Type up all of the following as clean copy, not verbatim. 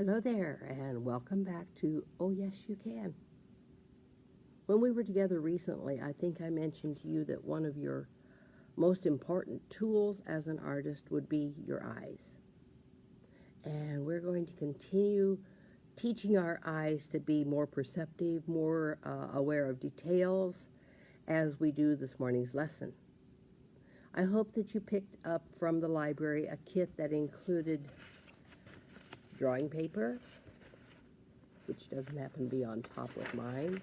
Hello there, and welcome back to Oh Yes You Can. When we were together recently, I think I mentioned to you that one of your most important tools as an artist would be your eyes. And we're going to continue teaching our eyes to be more perceptive, more aware of details as we do this morning's lesson. I hope that you picked up from the library a kit that included drawing paper, which doesn't happen to be on top with mine.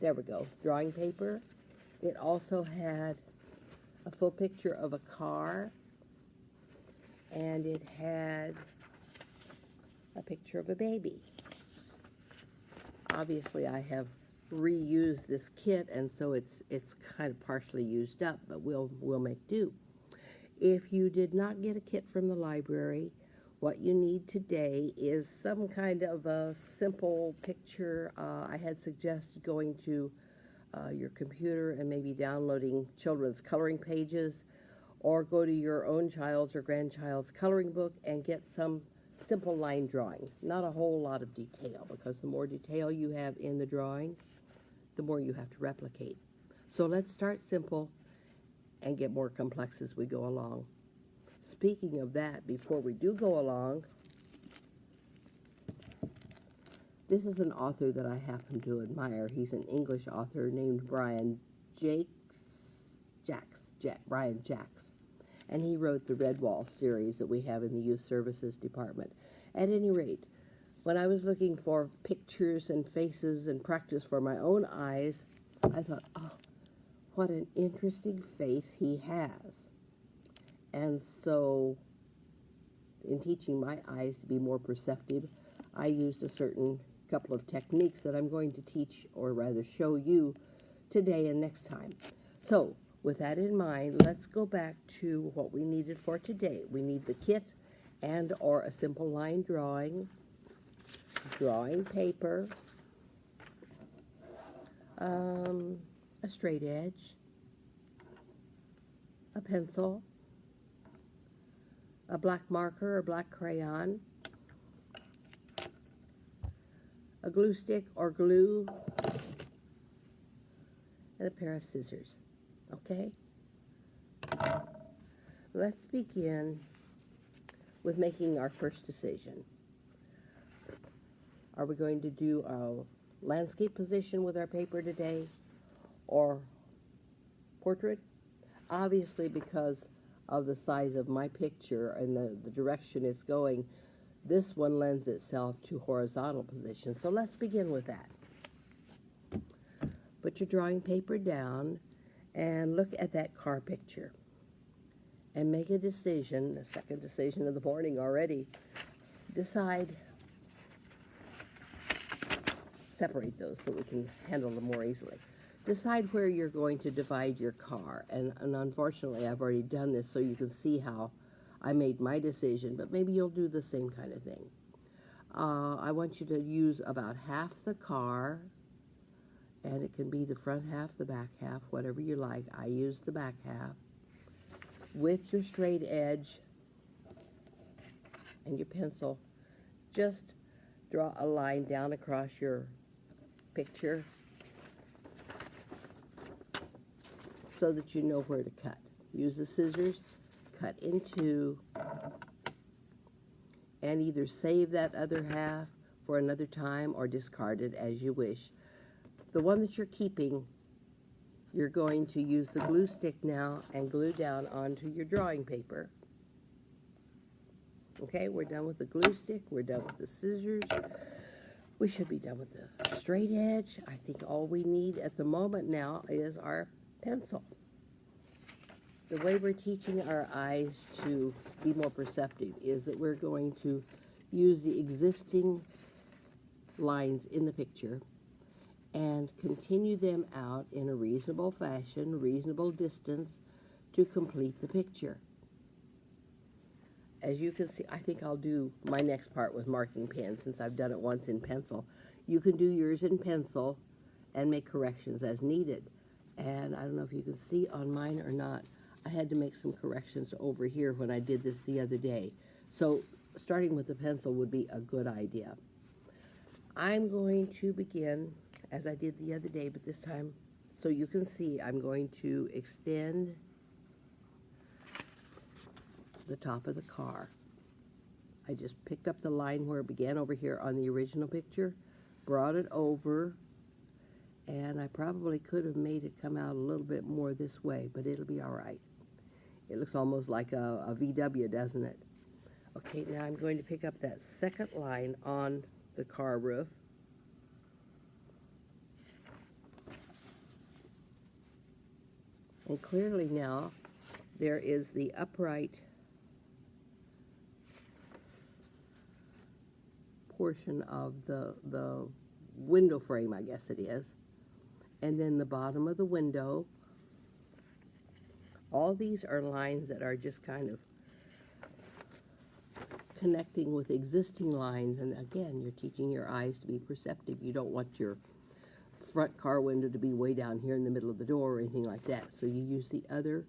There we go, drawing paper. It also had a full picture of a car, and it had a picture of a baby. Obviously, I have reused this kit, and so it's kind of partially used up, but we'll make do. If you did not get a kit from the library, what you need today is some kind of a simple picture. I had suggested going to your computer and maybe downloading children's coloring pages, or go to your own child's or grandchild's coloring book and get some simple line drawing. Not a whole lot of detail, because the more detail you have in the drawing, the more you have to replicate. So let's start simple and get more complex as we go along. Speaking of that, before we do go along, this is an author that I happen to admire. He's an English author named Brian Jacks. And he wrote the Redwall series that we have in the Youth Services Department. At any rate, when I was looking for pictures and faces and practice for my own eyes, I thought, oh, what an interesting face he has. And so, in teaching my eyes to be more perceptive, I used a certain couple of techniques that I'm going to teach, or rather show you, today and next time. So, with that in mind, let's go back to what we needed for today. We need the kit and or a simple line drawing paper, a straight edge, a pencil, a black marker or black crayon, a glue stick or glue, and a pair of scissors. Okay? Let's begin with making our first decision. Are we going to do a landscape position with our paper today, or portrait? Obviously, because of the size of my picture and the direction it's going, this one lends itself to horizontal position. So let's begin with that. Put your drawing paper down and look at that car picture and make a decision, the second decision of the morning already. Decide, separate those so we can handle them more easily. Decide where you're going to divide your car, and unfortunately I've already done this so you can see how I made my decision, but maybe you'll do the same kind of thing. I want you to use about half the car, and it can be the front half, the back half, whatever you like. I use the back half. With your straight edge and your pencil, just draw a line down across your picture so that you know where to cut. Use the scissors, cut in two, and either save that other half for another time or discard it as you wish. The one that you're keeping, you're going to use the glue stick now and glue down onto your drawing paper. Okay, we're done with the glue stick, we're done with the scissors. We should be done with the straight edge. I think all we need at the moment now is our pencil. The way we're teaching our eyes to be more perceptive is that we're going to use the existing lines in the picture and continue them out in a reasonable fashion, reasonable distance, to complete the picture. As you can see, I think I'll do my next part with marking pen since I've done it once in pencil. You can do yours in pencil and make corrections as needed. And I don't know if you can see on mine or not, I had to make some corrections over here when I did this the other day. So starting with the pencil would be a good idea. I'm going to begin as I did the other day, but this time, so you can see, I'm going to extend the top of the car. I just picked up the line where it began over here on the original picture, brought it over, and I probably could have made it come out a little bit more this way, but it'll be all right. It looks almost like a VW, doesn't it? Okay, now I'm going to pick up that second line on the car roof. And clearly now, there is the upright portion of the window frame, I guess it is. And then the bottom of the window. All these are lines that are just kind of connecting with existing lines. And again, you're teaching your eyes to be perceptive. You don't want your front car window to be way down here in the middle of the door or anything like that. So you use the other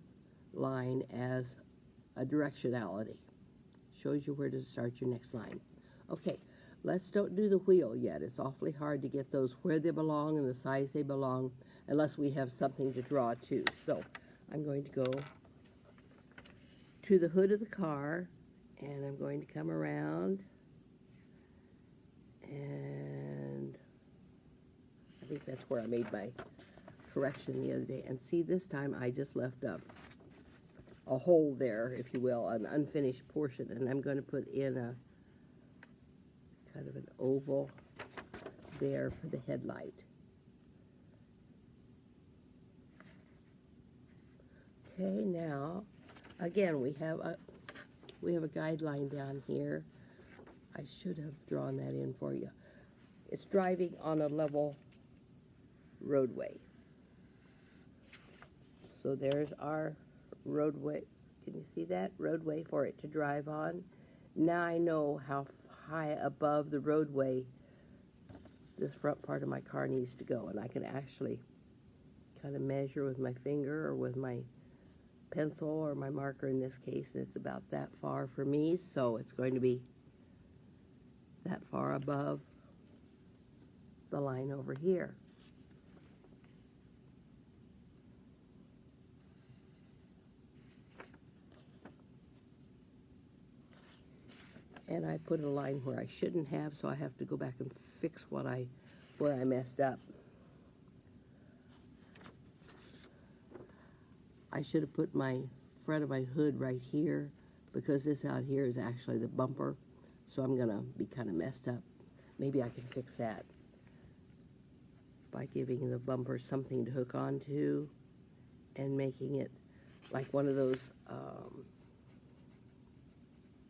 line as a directionality. Shows you where to start your next line. Okay, let's don't do the wheel yet. It's awfully hard to get those where they belong and the size they belong unless we have something to draw to. So I'm going to go to the hood of the car, and I'm going to come around, and I think that's where I made my correction the other day. And see, this time I just left up a hole there, if you will, an unfinished portion, and I'm going to put in a kind of an oval there for the headlight. Okay, now, again, we have a guideline down here. I should have drawn that in for you. It's driving on a level roadway. So there's our roadway. Can you see that? Roadway for it to drive on. Now I know how high above the roadway this front part of my car needs to go, and I can actually kind of measure with my finger or with my pencil or my marker in this case, and it's about that far for me, so it's going to be that far above the line over here. And I put a line where I shouldn't have, so I have to go back and fix where I messed up. I should have put my front of my hood right here, because this out here is actually the bumper, so I'm gonna be kind of messed up. Maybe I can fix that by giving the bumper something to hook onto and making it like one of those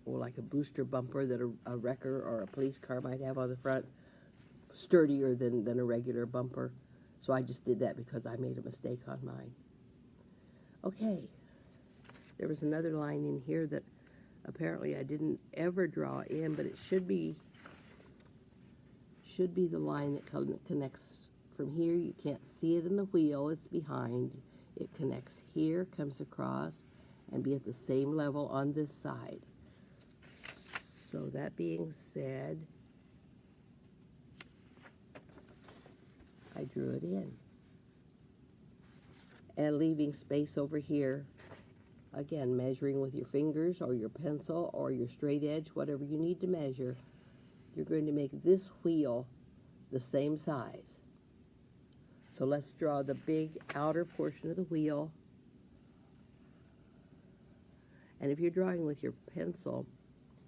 or like a booster bumper that a wrecker or a police car might have on the front, sturdier than a regular bumper. So I just did that because I made a mistake on mine. Okay, there was another line in here that apparently I didn't ever draw in, but it should be the line that connects from here. You can't see it in the wheel, it's behind. It connects here, comes across, and be at the same level on this side. So that being said, I drew it in. And leaving space over here, again, measuring with your fingers or your pencil or your straight edge, whatever you need to measure, you're going to make this wheel the same size. So let's draw the big outer portion of the wheel. And if you're drawing with your pencil,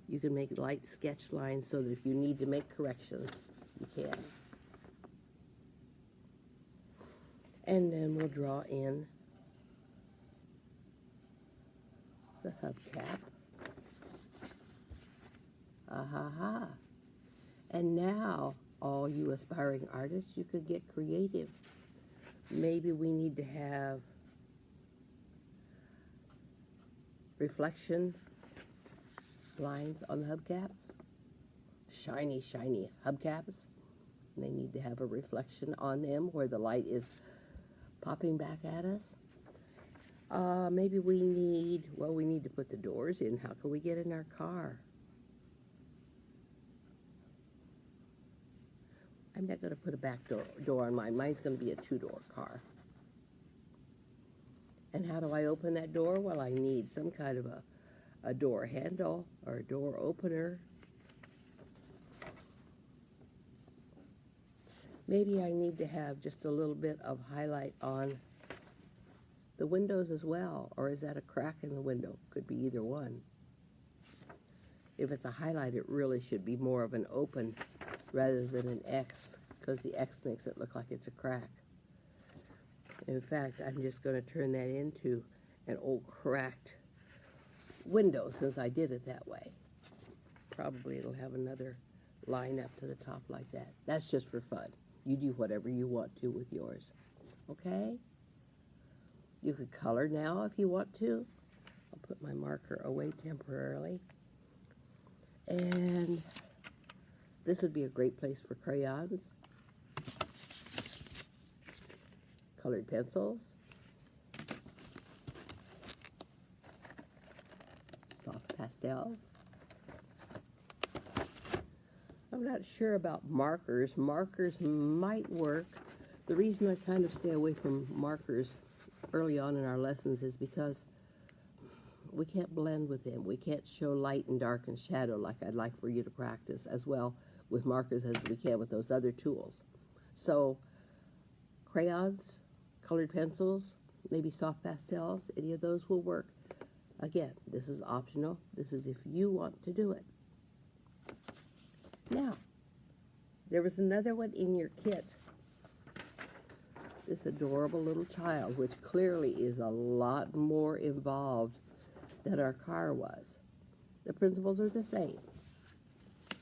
you can make light sketch lines so that if you need to make corrections, you can. And then we'll draw in the hubcap. Ah-ha-ha. And now, all you aspiring artists, you could get creative. Maybe we need to have reflection lines on the hubcaps. Shiny, shiny hubcaps. They need to have a reflection on them where the light is popping back at us. Maybe we need to put the doors in. How can we get in our car? I'm not going to put a back door on mine. Mine's going to be a two-door car. And how do I open that door? Well, I need some kind of a door handle or a door opener. Maybe I need to have just a little bit of highlight on the windows as well, or is that a crack in the window? Could be either one. If it's a highlight, it really should be more of an open rather than an X, because the X makes it look like it's a crack. In fact, I'm just going to turn that into an old cracked window since I did it that way. Probably it'll have another line up to the top like that. That's just for fun. You do whatever you want to with yours. Okay? You could color now if you want to. I'll put my marker away temporarily. And this would be a great place for crayons, colored pencils, soft pastels. I'm not sure about markers. Markers might work. The reason I kind of stay away from markers early on in our lessons is because we can't blend with them. We can't show light and dark and shadow like I'd like for you to practice as well with markers as we can with those other tools. So crayons, colored pencils, maybe soft pastels, any of those will work. Again, this is optional. This is if you want to do it. Now, there was another one in your kit. This adorable little child, which clearly is a lot more involved than our car was. The principles are the same.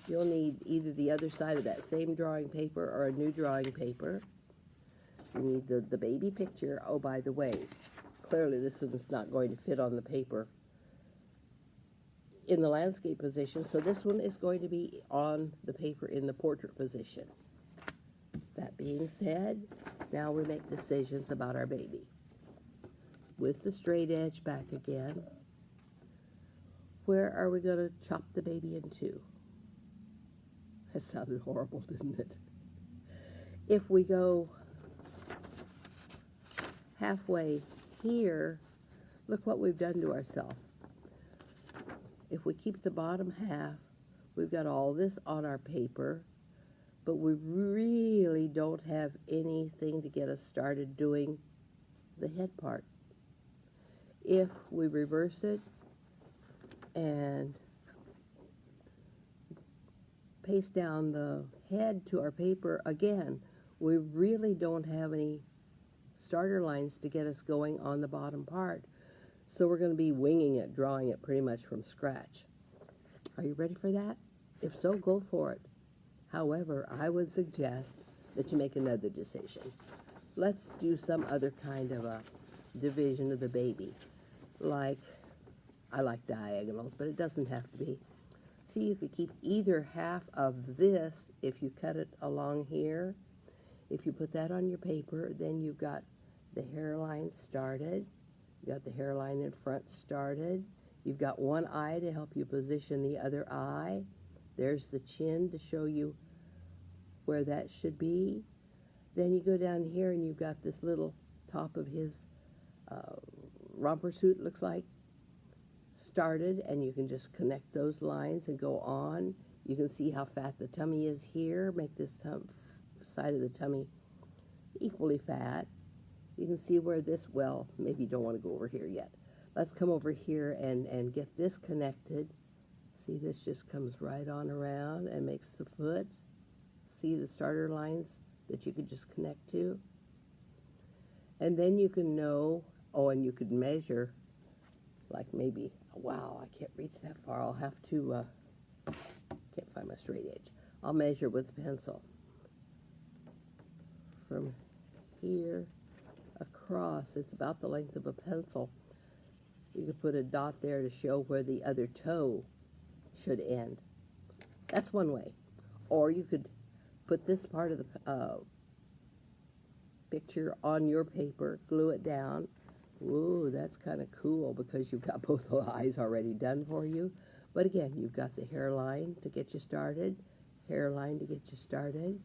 You'll need either the other side of that same drawing paper or a new drawing paper. You need the baby picture. Oh, by the way, clearly this one's not going to fit on the paper in the landscape position, so this one is going to be on the paper in the portrait position. That being said, now we make decisions about our baby. With the straight edge back again, where are we going to chop the baby into? That sounded horrible, didn't it? If we go halfway here, look what we've done to ourselves. If we keep the bottom half, we've got all this on our paper, but we really don't have anything to get us started doing the head part. If we reverse it and paste down the head to our paper again, we really don't have any starter lines to get us going on the bottom part. So we're going to be winging it, drawing it pretty much from scratch. Are you ready for that? If so, go for it. However, I would suggest that you make another decision. Let's do some other kind of a division of the baby. Like, I like diagonals, but it doesn't have to be. See, you could keep either half of this if you cut it along here. If you put that on your paper, then you've got the hairline started. You've got the hairline in front started. You've got one eye to help you position the other eye. There's the chin to show you where that should be. Then you go down here and you've got this little top of his romper suit, looks like, started, and you can just connect those lines and go on. You can see how fat the tummy is here. Make this side of the tummy equally fat. You can see where this, well, maybe you don't want to go over here yet. Let's come over here and get this connected. See, this just comes right on around and makes the foot. See the starter lines that you could just connect to? And then you can know, oh, and you could measure, like maybe, wow, I can't reach that far. I'll have to, can't find my straight edge. I'll measure with a pencil. From here across, it's about the length of a pencil. You could put a dot there to show where the other toe should end. That's one way. Or you could put this part of the picture on your paper, glue it down. Ooh, that's kind of cool because you've got both the eyes already done for you. But again, you've got the hairline to get you started, hairline to get you started.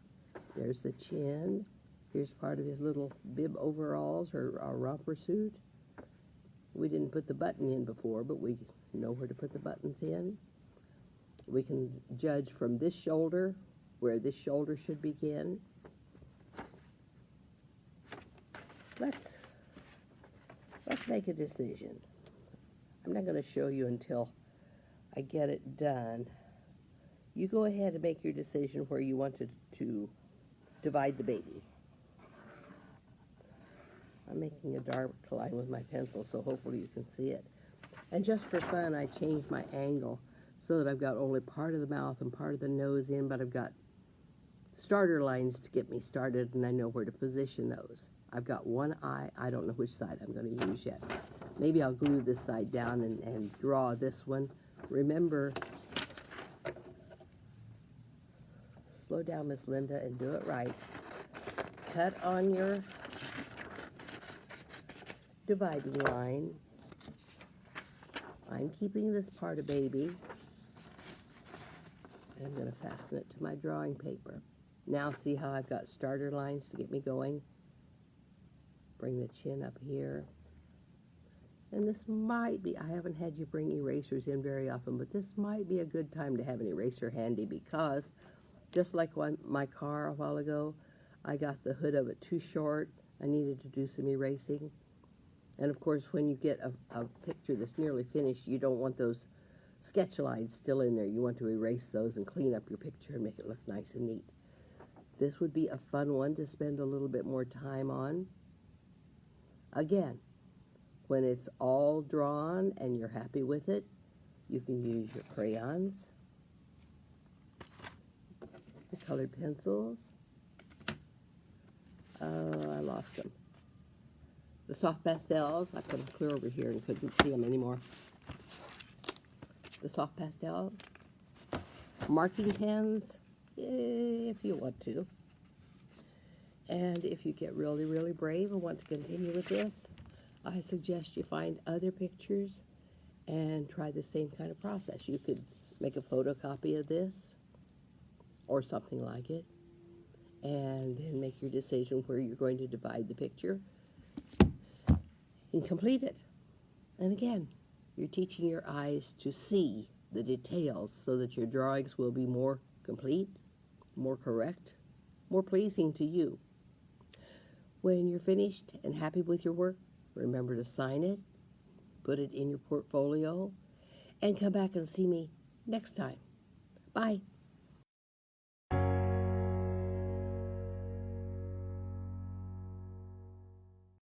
There's the chin. Here's part of his little bib overalls or romper suit. We didn't put the button in before, but we know where to put the buttons in. We can judge from this shoulder where this shoulder should begin. Let's make a decision. I'm not going to show you until I get it done. You go ahead and make your decision where you want to divide the baby. I'm making a dark line with my pencil, so hopefully you can see it. And just for fun, I changed my angle so that I've got only part of the mouth and part of the nose in, but I've got starter lines to get me started, and I know where to position those. I've got one eye. I don't know which side I'm going to use yet. Maybe I'll glue this side down and draw this one. Remember, slow down, Miss Linda, and do it right. Cut on your dividing line. I'm keeping this part of baby. And I'm going to fasten it to my drawing paper. Now see how I've got starter lines to get me going? Bring the chin up here. And this might be, I haven't had you bring erasers in very often, but this might be a good time to have an eraser handy because just like my car a while ago, I got the hood of it too short. I needed to do some erasing. And of course, when you get a picture that's nearly finished, you don't want those sketch lines still in there. You want to erase those and clean up your picture and make it look nice and neat. This would be a fun one to spend a little bit more time on. Again, when it's all drawn and you're happy with it, you can use your crayons, the colored pencils. Oh, I lost them. The soft pastels. I put them clear over here and couldn't see them anymore. The soft pastels. Marking pens, if you want to. And if you get really, really brave and want to continue with this, I suggest you find other pictures and try the same kind of process. You could make a photocopy of this or something like it and then make your decision where you're going to divide the picture and complete it. And again, you're teaching your eyes to see the details so that your drawings will be more complete, more correct, more pleasing to you. When you're finished and happy with your work, remember to sign it, put it in your portfolio, and come back and see me next time. Bye.